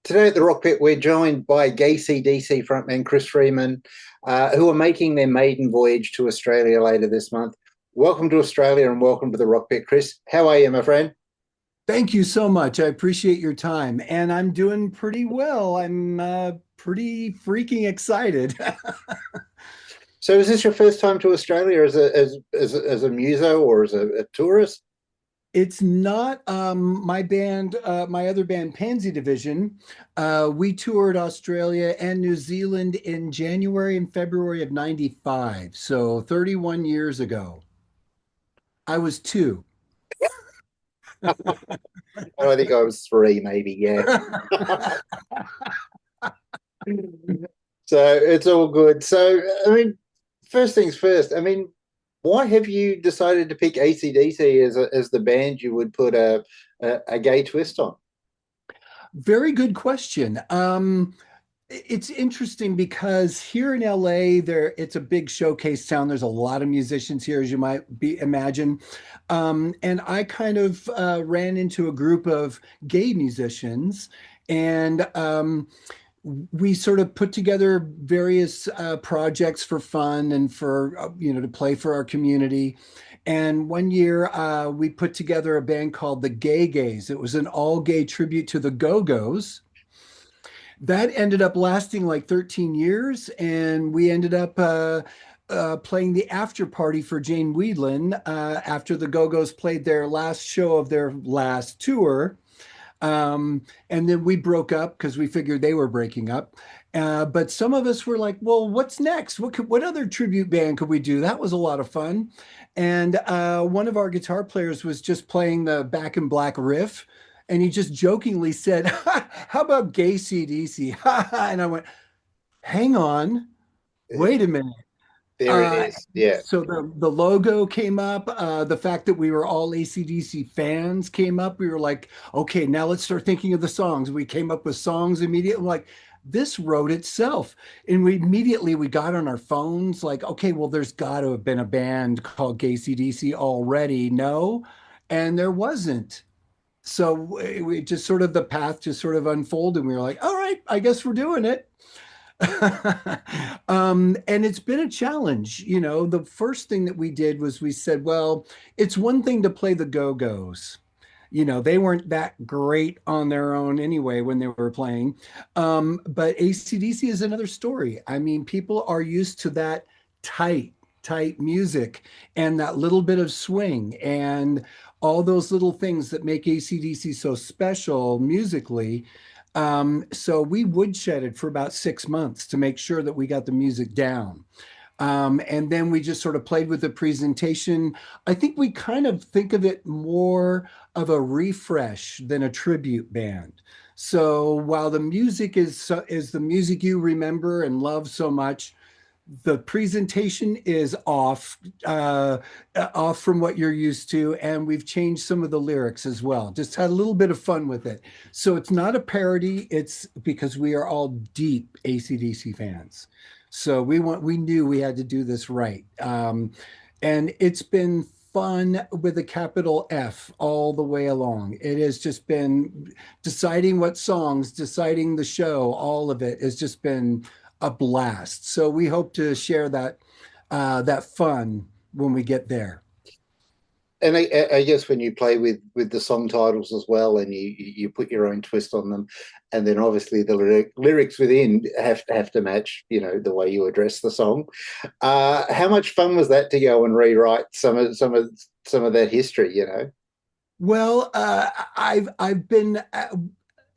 Today at the Rockpit, we're joined by GayC DC frontman Chris Freedman, who are making their maiden voyage to Australia later this month. Welcome to Australia and welcome to the Rockpit, Chris. How are you, my friend? Thank you so much. I appreciate your time, and I'm doing pretty well. I'm pretty freaking excited. So, is this your first time to Australia as a muso or as a tourist? It's not my band, my other band, Pansy Division. We toured Australia and New Zealand in January and February of '95, so 31 years ago. I was two. I think I was three, maybe. Yeah. So it's all good. So, I mean, first things first. I mean, why have you decided to pick AC/DC as the band you would put a gay twist on? Very good question. It's interesting because here in LA, it's a big showcase town. There's a lot of musicians here, as you might be imagine. And I kind of ran into a group of gay musicians, and we sort of put together various projects for fun and for to play for our community. And one year we put together a band called the Gay Gays. It was an all gay tribute to the Go-Go's. That ended up lasting like 13 years, and we ended up playing the after party for Jane Weedland after the Go-Go's played their last show of their last tour. And then we broke up because we figured they were breaking up. But some of us were like, well, what's next? What other tribute band could we do? That was a lot of fun. And one of our guitar players was just playing the Back in Black riff. And he just jokingly said, how about Gay CDC? And I went, hang on, wait a minute. There it Uh, is. Yeah. so the logo came up. The fact that we were all AC/DC fans came up. We were like, okay, now let's start thinking of the songs. We came up with songs immediately. Like this wrote itself, and we got on our phones. Like, okay, well, there's got to have been a band called Gay CDC already. No, and there wasn't. So we just sort of the path just sort of unfolded. And we were like, all right, I guess we're doing it. And it's been a challenge. The first thing that we did was we said, well, it's one thing to play the Go-Go's. They weren't that great on their own anyway when they were playing. But AC/DC is another story. I mean, people are used to that tight music and that little bit of swing and all those little things that make AC/DC so special musically. So we woodshedded for about 6 months to make sure that we got the music down. And then we just sort of played with the presentation. I think we kind of think of it more of a refresh than a tribute band. So while the music is the music you remember and love so much, the presentation is off from what you're used to, and we've changed some of the lyrics as well. Just had a little bit of fun with it. So it's not a parody. It's because we are all deep AC/DC fans. So we knew we had to do this right. And it's been fun with a capital F all the way along. It has just been deciding what songs, deciding the show, all of it has just been a blast. So we hope to share that fun when we get there. And I guess when you play with the song titles as well, and you put your own twist on them, and then obviously the lyrics within have to match, the way you address the song. How much fun was that to go and rewrite some of that history? Well, I've been,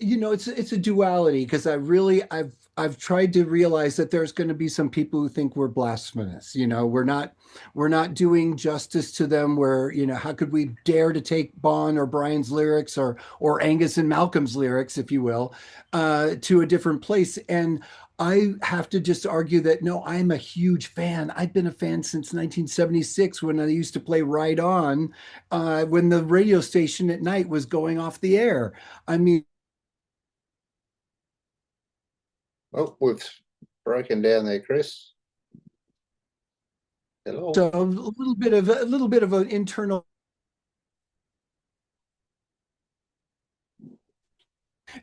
it's a duality because I've tried to realize that there's going to be some people who think we're blasphemous. We're not doing justice to them. How could we dare to take Bon or Brian's lyrics or Angus and Malcolm's lyrics, if you will, to a different place? And I have to just argue that no, I'm a huge fan. I've been a fan since 1976 when I used to play Right On, when the radio station at night was going off the air. I mean, Oh, we've broken down there, Chris. Hello. so a little bit of an internal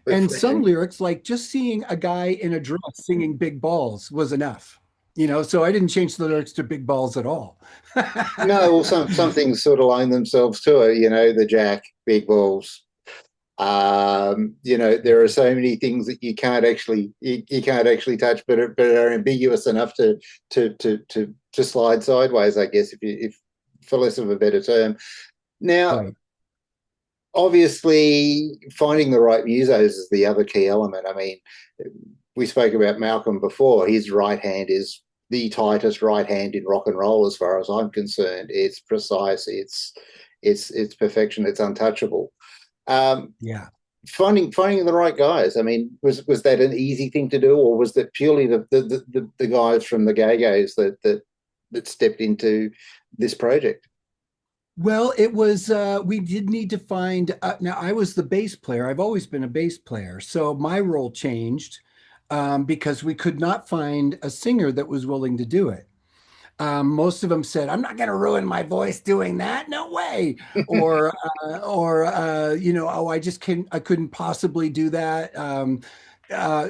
And some lyrics, like just seeing a guy in a dress singing Big Balls was enough, so I didn't change the lyrics to Big Balls at all. No, well, some things sort of line themselves to it. The Jack, big balls. There are so many things that you can't actually touch, but are ambiguous enough to slide sideways, I guess, if for less of a better term. Now, Right. obviously, finding the right musos is the other key element. I mean, we spoke about Malcolm before. His right hand is the tightest right hand in rock and roll, as far as I'm concerned. It's precise. It's perfection. It's untouchable. Um, Yeah. finding the right guys. I mean, was that an easy thing to do, or was that purely the guys from the GayC that stepped into this project? Well, it was, we did need to find, now I was the bass player. I've always been a bass player. So my role changed because we could not find a singer that was willing to do it. Most of them said, "I'm not going to ruin my voice doing that. No way." Or "Oh, I just can't. I couldn't possibly do that."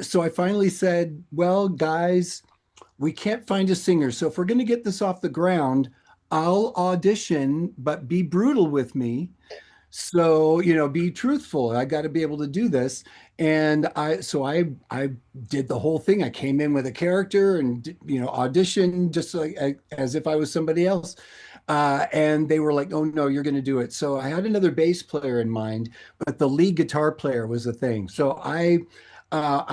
So I finally said, "Well, guys, we can't find a singer. So if we're going to get this off the ground, I'll audition, but be brutal with me. So, be truthful. I got to be able to do this." And I did the whole thing. I came in with a character and, auditioned just like as if I was somebody else. And they were like, "Oh no, you're going to do it." So I had another bass player in mind, but the lead guitar player was the thing. So I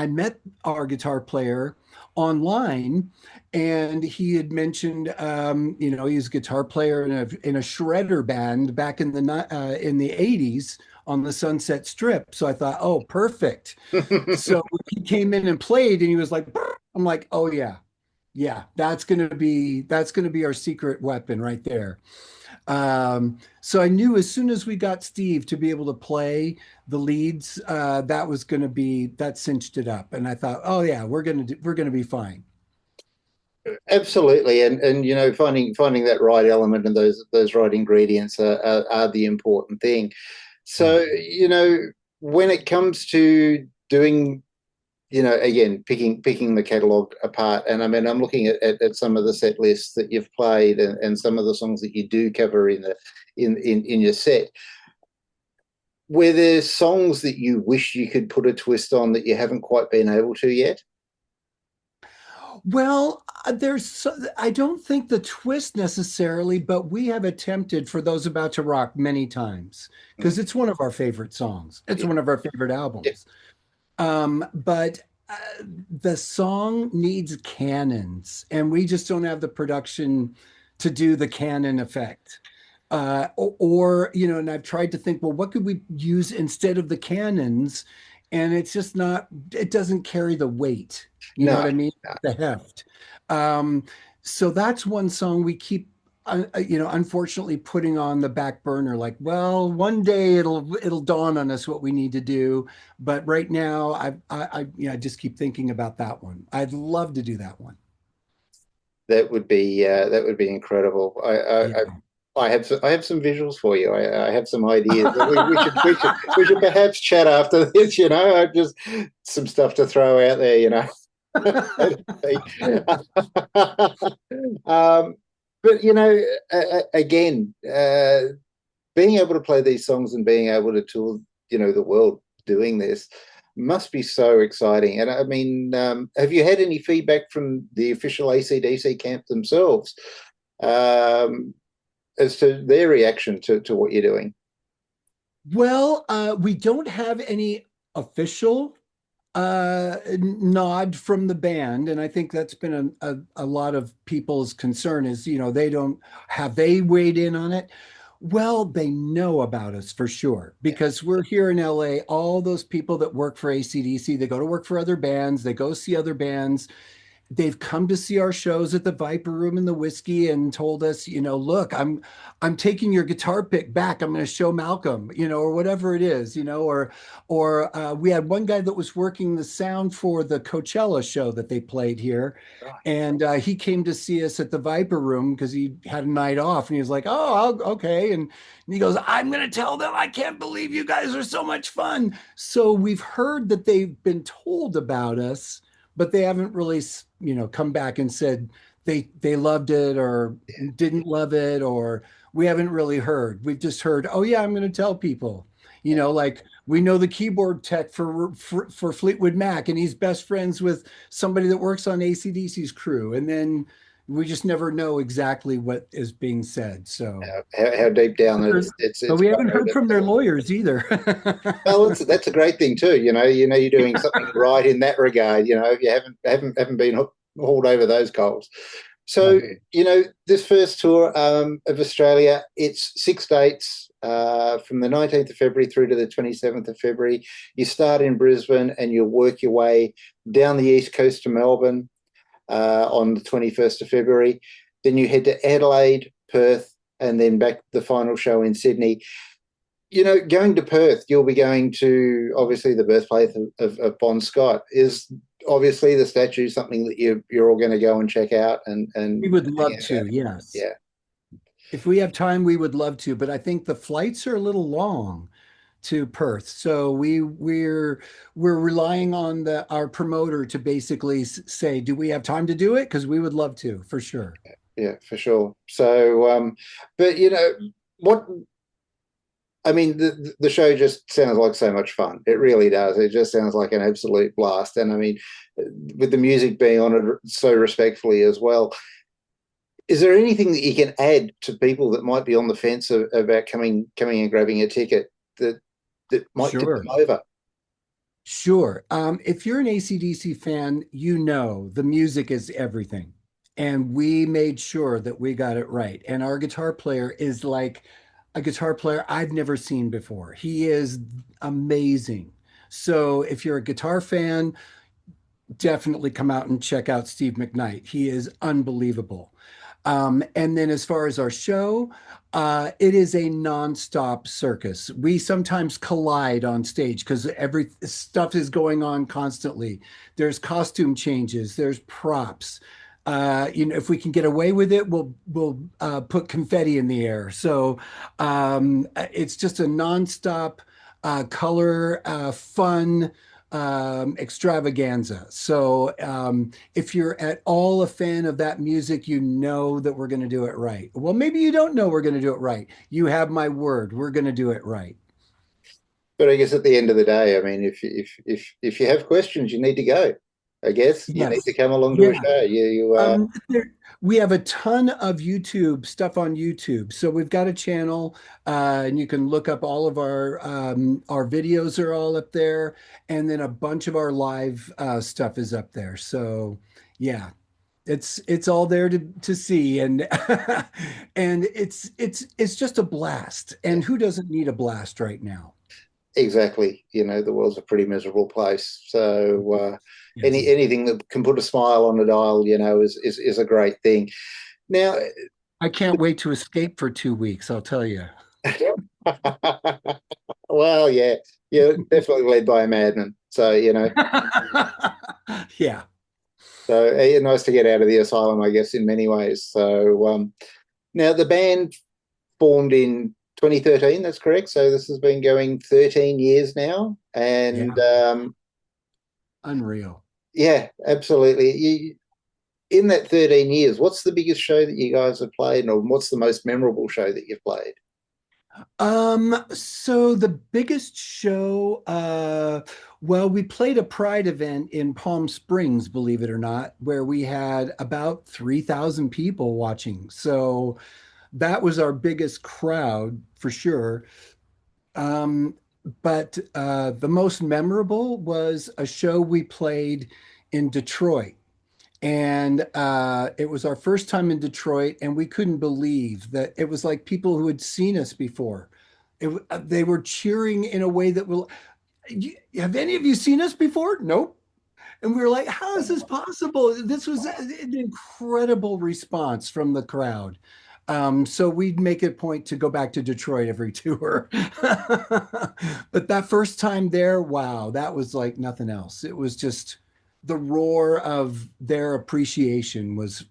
met our guitar player online, and he had mentioned, he's a guitar player in a shredder band back in the '80s on the Sunset Strip. So I thought, oh, perfect. So he came in and played, and he was like, "Brr." I'm like, oh yeah, yeah, that's gonna be our secret weapon right there. So I knew as soon as we got Steve to be able to play the leads, that cinched it up. And I thought, oh yeah, we're gonna be fine. Absolutely, and finding that right element and those right ingredients are the important thing. Yeah. So when it comes to doing, again, picking the catalog apart, and I mean, I'm looking at some of the set lists that you've played, and some of the songs that you do cover in your set. Were there songs that you wish you could put a twist on that you haven't quite been able to yet? Well, I don't think the twist necessarily, but we have attempted for those about to rock many times Mm, because it's one of our favorite songs. It's yeah, one of our favorite yeah. albums. But the song needs cannons, and we just don't have the production to do the cannon effect. And I've tried to think, well, what could we use instead of the cannons? And it's just not, it doesn't carry the weight. You know what No, I mean? no. The heft. Um, so that's one song we keep, unfortunately putting on the back burner. Like, well, one day it'll dawn on us what we need to do. But right now, I just keep thinking about that one. I'd love to do that one. That would be incredible. Yeah. I have some visuals for you. I have some ideas. We should perhaps chat after this. Just some stuff to throw out there. um, but again, being able to play these songs and being able to tour, the world doing this must be so exciting. And I mean, have you had any feedback from the official ACDC camp themselves um, as to their reaction to what you're doing? Well, we don't have any official nod from the band, and I think that's been a lot of people's concern is, they don't have they weighed in on it. Well, they know about us for sure Yeah. because we're here in LA. All those people that work for ACDC, they go to work for other bands, they go see other bands, they've come to see our shows at the Viper Room and the Whiskey and told us, look, I'm taking your guitar pick back. I'm going to show Malcolm, or whatever it is, or we had one guy that was working the sound for the Coachella show that they played here. Right. And he came to see us at the Viper Room because he had a night off, and he was like, "Oh, okay." And he goes, "I'm going to tell them I can't believe you guys are so much fun." So we've heard that they've been told about us, but they haven't really, come back and said they loved it or didn't love it, or we haven't really heard. We've just heard, "Oh yeah, I'm going to tell people." Like we know the keyboard tech for Fleetwood Mac, and he's best friends with somebody that works on AC/DC's crew, and then we just never know exactly what is being said. So, How deep down but it's we haven't heard buried. from their lawyers either. Well, that's a great thing too. You're doing something right in that regard. If you haven't been hauled over those coals. So, Right. this first tour of Australia, it's 6 dates from the 19th of February through to the 27th of February. You start in Brisbane and you'll work your way down the east coast to Melbourne on the 21st of February. Then you head to Adelaide, Perth, and then back the final show in Sydney. Going to Perth, you'll be going to obviously the birthplace of Bon Scott. Is obviously the statue something that you're all going to go and check out and We would hang love out to, about? yes. Yeah, If we have time, we would love to, but I think the flights are a little long to Perth. So we're relying on the our promoter to basically say, do we have time to do it? Because we would love to, for sure. yeah, for sure. So, but what I mean, the show just sounds like so much fun. It really does. It just sounds like an absolute blast. And I mean, with the music being on it so respectfully as well, is there anything that you can add to people that might be on the fence about coming and grabbing a ticket that might tip them Sure. over? Sure. If you're an AC/DC fan, the music is everything. And we made sure that we got it right. And our guitar player is like a guitar player I've never seen before. He is amazing. So if you're a guitar fan, definitely come out and check out Steve McKnight. He is unbelievable. And then as far as our show, it is a nonstop circus. We sometimes collide on stage because every stuff is going on constantly. There's costume changes, there's props. If we can get away with it, we'll put confetti in the air. So it's just a nonstop color, fun extravaganza. So if you're at all a fan of that music, you know that we're going to do it right. Well, maybe you don't know we're going to do it right. You have my word. We're going to do it right. But I guess at the end of the day, I mean, if you have questions, you need to go. I guess you need to Yes. come along to a Yeah. show. We have a ton of YouTube stuff on YouTube. So we've got a channel, and you can look up all of our videos are all up there, and then a bunch of our live stuff is up there. So yeah, it's all there to see, and and it's just a blast. Yeah, And who doesn't need a blast right now? exactly. The world's a pretty miserable place. So Yes. anything that can put a smile on a dial, is a great thing. Now, I can't wait to escape for 2 weeks, I'll tell you. well, yeah, definitely led by a madman. So Yeah. so nice to get out of the asylum, I guess, in many ways. So now the band formed in 2013. That's correct. So this has been going 13 years now, and Yeah. Unreal. yeah, absolutely. In that 13 years, what's the biggest show that you guys have played, or what's the most memorable show that you've played? So the biggest show, well, we played a Pride event in Palm Springs, believe it or not, where we had about 3,000 people watching. So that was our biggest crowd for sure. Um, but the most memorable was a show we played in Detroit. And it was our first time in Detroit, and we couldn't believe that it was like people who had seen us before. They were cheering in a way that will. Have any of you seen us before? Nope. And we were like, how is this possible? This was an incredible response from the crowd. So we'd make it a point to go back to Detroit every tour. But that first time there, wow, that was like nothing else. It was just the roar of their appreciation was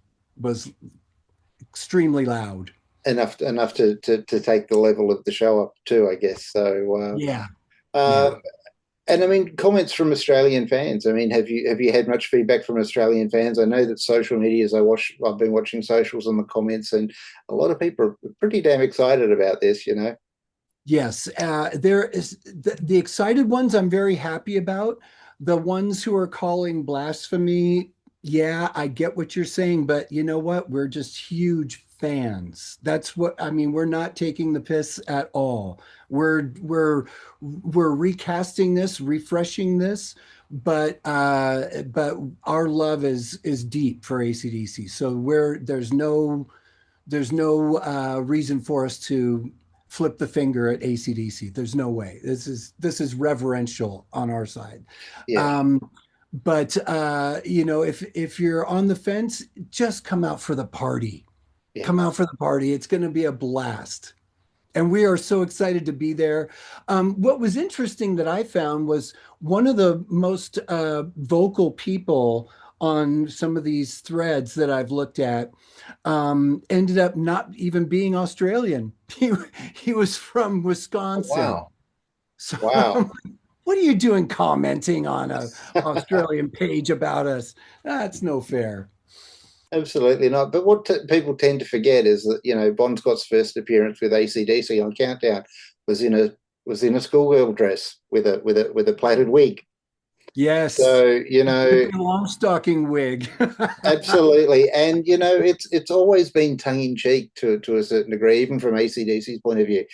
extremely loud. Enough to take the level of the show up too, I guess. So Yeah, yeah. uh, and I mean, comments from Australian fans. I mean, have you had much feedback from Australian fans? I know that social medias. I've been watching socials and the comments, and a lot of people are pretty damn excited about this. You know. Yes, there is the excited ones I'm very happy about. The ones who are calling blasphemy, yeah, I get what you're saying, but you know what? We're just huge fans. That's what I mean. We're not taking the piss at all. We're recasting this, refreshing this, but our love is deep for AC/DC. So there's no reason for us to flip the finger at AC/DC. There's no way. This is reverential on our side. Yeah, Um, but if you're on the fence, just come out for the party. yeah. Come out for the party. It's going to be a blast. And we are so excited to be there. What was interesting that I found was one of the most vocal people on some of these threads that I've looked at ended up not even being Australian. He was from Oh, Wisconsin. wow, So wow. what are you doing commenting on a Australian page about us? That's no fair. Absolutely not. But what people tend to forget is that Bon Scott's first appearance with AC/DC on Countdown was in a schoolgirl dress with a plaited wig. Yes, So with the long stocking wig. absolutely, and it's always been tongue in cheek to a certain degree, even from AC/DC's point of view.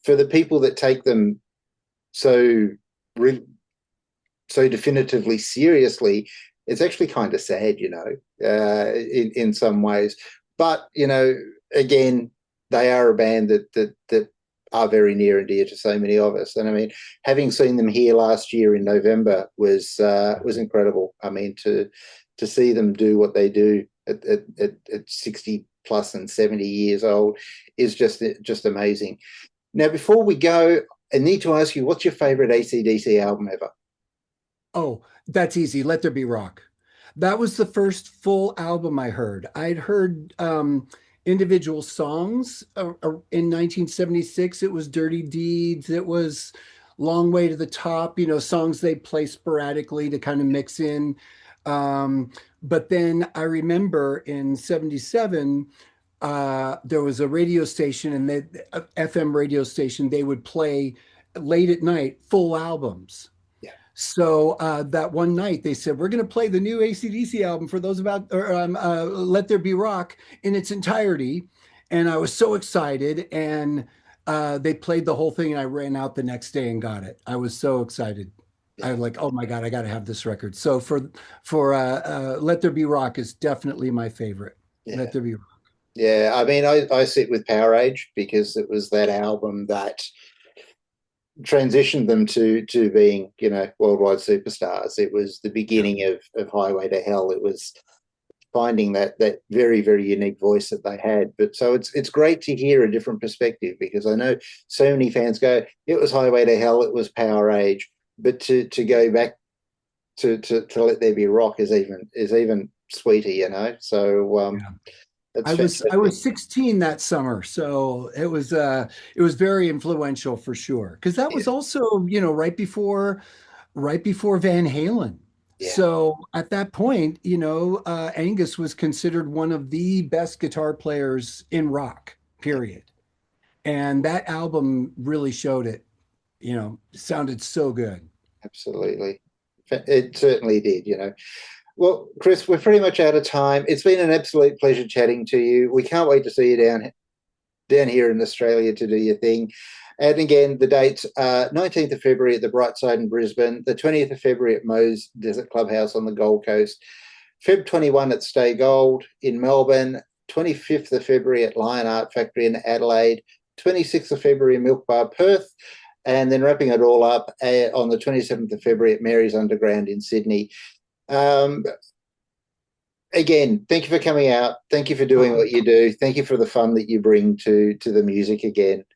For the people that take them so re- so definitively seriously, it's actually kind of sad, in some ways. But again, they are a band that are very near and dear to so many of us. And I mean, having seen them here last year in November was incredible. I mean, to see them do what they do at 60 plus and 70 years old is just amazing. Now, before we go, I need to ask you, what's your favorite AC/DC album ever? Oh, that's easy. Let There Be Rock. That was the first full album I heard. I'd heard individual songs in 1976. It was Dirty Deeds. It was Long Way to the Top, songs they play sporadically to kind of mix in. But then I remember in 77, there was a radio station and FM radio station, they would play late at night full albums. Yeah, So that one night they said, we're going to play the new AC/DC album for those about, or Let There Be Rock in its entirety. And I was so excited. And they played the whole thing and I ran out the next day and got it. I was so excited. I yeah, was like, oh my God, I got to have this record. So for Let There Be Rock is definitely my favorite. yeah. Let There Be Rock. Yeah, I mean, I sit with Power Age because it was that album that transitioned them to being, worldwide superstars. It was the Yeah. beginning of Highway to Hell. It was finding that very, very unique voice that they had. But so it's great to hear a different perspective because I know so many fans go, it was Highway to Hell, it was Power Age, but to go back to Let There Be Rock is even sweeter, So Yeah. that's I was fantastic. 16 that summer, so it was very influential for sure. Because that Yeah, was also, right before Van Halen. yeah, So at that point, Angus was considered one of the best guitar players in rock, yeah, period. And that album really showed it, sounded so good. absolutely. It certainly did. Well, Chris, we're pretty much out of time. It's been an absolute pleasure chatting to you. We can't wait to see you down here in Australia to do your thing. And again, the dates are 19th of February at the Brightside in Brisbane, the 20th of February at Moe's Desert Clubhouse on the Gold Coast, Feb 21 at Stay Gold in Melbourne, 25th of February at Lion Art Factory in Adelaide, 26th of February in Milk Bar, Perth, and then wrapping it all up on the 27th of February at Mary's Underground in Sydney. Um, Again, thank you for coming out. Thank you for doing Oh, what you do. Thank you for the fun that you bring to the music again.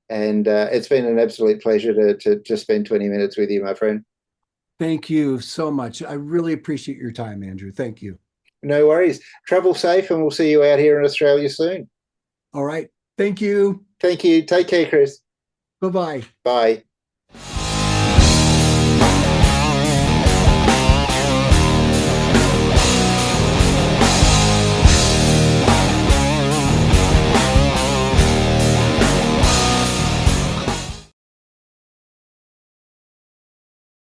And it's been an absolute pleasure to spend 20 minutes with you, my friend. thank you so much. I really appreciate your time, Andrew. Thank you. No worries. Travel safe, and we'll see you out here in Australia soon. All right. Thank you. Thank you. Take care, Chris. Bye bye. Bye.